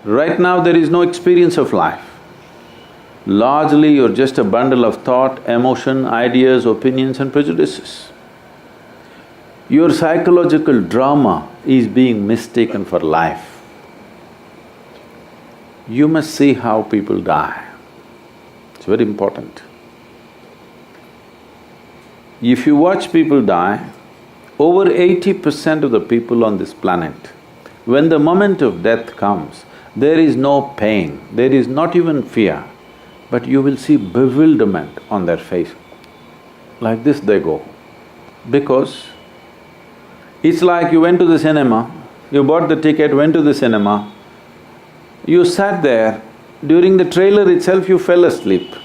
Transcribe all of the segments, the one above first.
Right now there is no experience of life. Largely you're just a bundle of thought, emotion, ideas, opinions and prejudices. Your psychological drama is being mistaken for life. You must see how people die. It's very important. If you watch people die, over 80% of the people on this planet, when the moment of death comes, there is no pain, there is not even fear, but you will see bewilderment on their face. Like this they go. Because it's like you went to the cinema, you bought the ticket, went to the cinema, you sat there, during the trailer itself you fell asleep.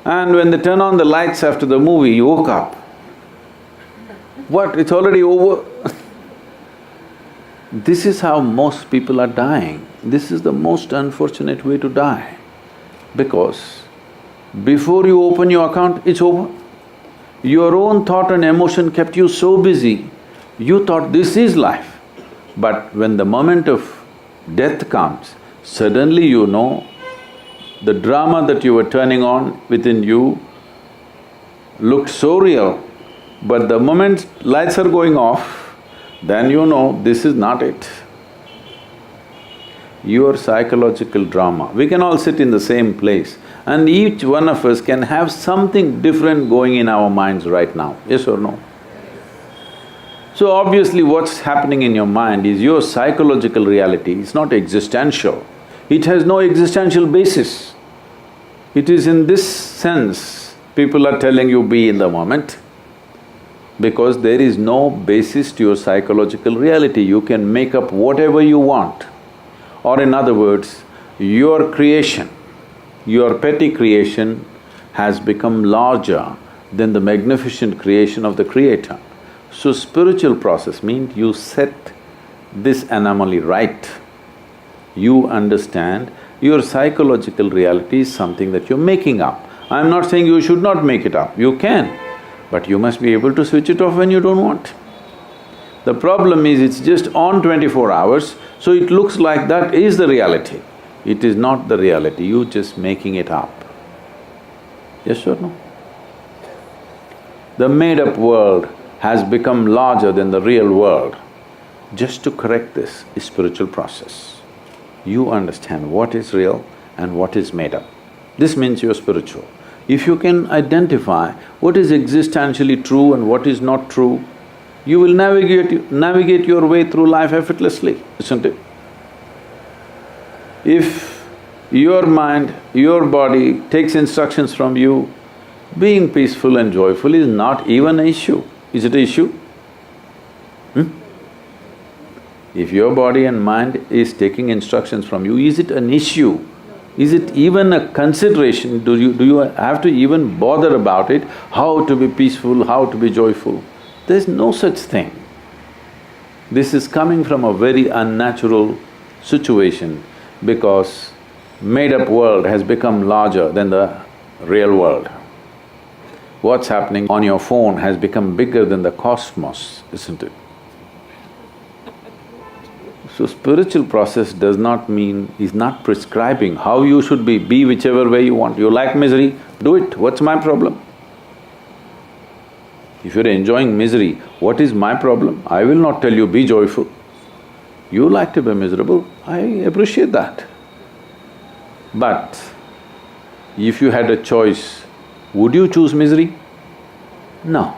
And when they turn on the lights after the movie, you woke up. What, it's already over? This is how most people are dying. This is the most unfortunate way to die. Because before you open your account, it's over. Your own thought and emotion kept you so busy, you thought this is life. But when the moment of death comes, suddenly you know the drama that you were turning on within you looked so real, but the moment lights are going off, then you know this is not it. Your psychological drama, we can all sit in the same place and each one of us can have something different going in our minds right now, yes or no? So obviously what's happening in your mind is your psychological reality, it's not existential. It has no existential basis. It is in this sense, people are telling you be in the moment, because there is no basis to your psychological reality, you can make up whatever you want. Or in other words, your creation, your petty creation has become larger than the magnificent creation of the Creator. So spiritual process means you set this anomaly right. You understand your psychological reality is something that you're making up. I'm not saying you should not make it up, you can, but you must be able to switch it off when you don't want. The problem is it's just on 24 hours, so it looks like that is the reality. It is not the reality, you're just making it up. Yes or no? The made-up world has become larger than the real world. Just to correct this is spiritual process. You understand what is real and what is made up. This means you're spiritual. If you can identify what is existentially true and what is not true, you will navigate your way through life effortlessly, isn't it? If your mind, your body takes instructions from you, being peaceful and joyful is not even an issue. Is it an issue? If your body and mind is taking instructions from you, is it an issue? Is it even a consideration? Do you have to even bother about it, how to be peaceful, how to be joyful? There's no such thing. This is coming from a very unnatural situation because made-up world has become larger than the real world. What's happening on your phone has become bigger than the cosmos, isn't it? So spiritual process does not mean, is not prescribing how you should be whichever way you want. You like misery, do it, what's my problem? If you're enjoying misery, what is my problem? I will not tell you be joyful. You like to be miserable, I appreciate that. But if you had a choice, would you choose misery? No.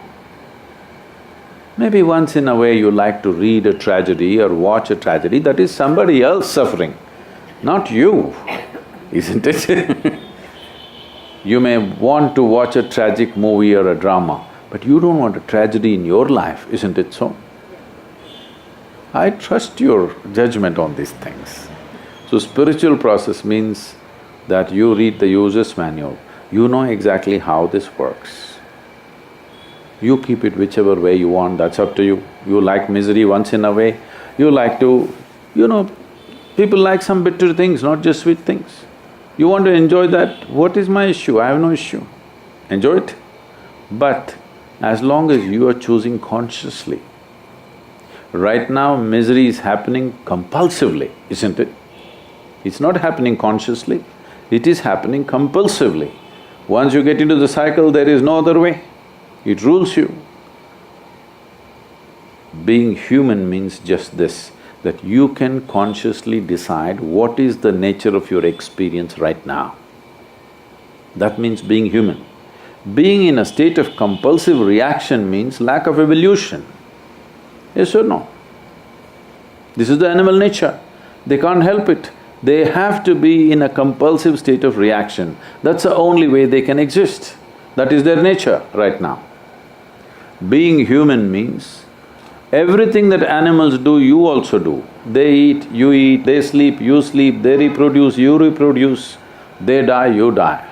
Maybe once in a way you like to read a tragedy or watch a tragedy, that is somebody else suffering, not you, isn't it? You may want to watch a tragic movie or a drama, but you don't want a tragedy in your life, isn't it so? I trust your judgment on these things. So spiritual process means that you read the user's manual, you know exactly how this works. You keep it whichever way you want, that's up to you. You like misery once in a way, you like to… people like some bitter things, not just sweet things. You want to enjoy that, what is my issue? I have no issue. Enjoy it. But as long as you are choosing consciously, Right now, misery is happening compulsively, isn't it? It's not happening consciously, it is happening compulsively. Once you get into the cycle, there is no other way. It rules you. Being human means just this, that you can consciously decide what is the nature of your experience right now. That means being human. Being in a state of compulsive reaction means lack of evolution. Yes or no? This is the animal nature. They can't help it. They have to be in a compulsive state of reaction. That's the only way they can exist. That is their nature right now. Being human means everything that animals do, you also do. They eat, they sleep, you sleep, they reproduce, you reproduce, they die, you die.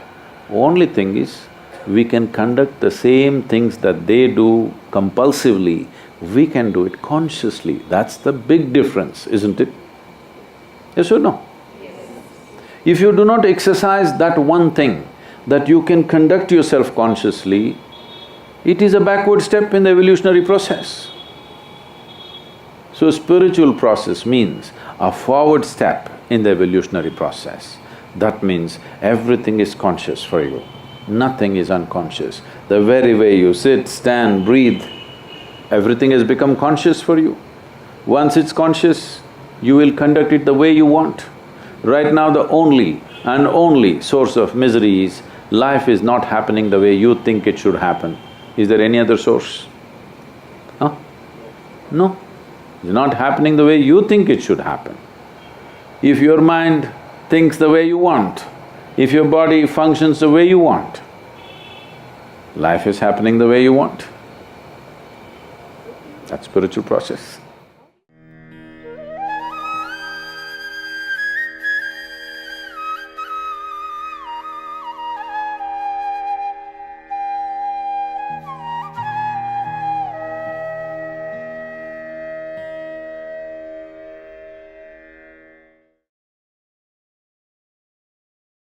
Only thing is, we can conduct the same things that they do compulsively, we can do it consciously. That's the big difference, isn't it? Yes or no? Yes. If you do not exercise that one thing, that you can conduct yourself consciously, it is a backward step in the evolutionary process. So spiritual process means a forward step in the evolutionary process. That means everything is conscious for you, nothing is unconscious. The very way you sit, stand, breathe, everything has become conscious for you. Once it's conscious, you will conduct it the way you want. Right now the only and only source of misery is life is not happening the way you think it should happen. Is there any other source? Huh? No. It's not happening the way you think it should happen. If your mind thinks the way you want, if your body functions the way you want, life is happening the way you want. That's spiritual process.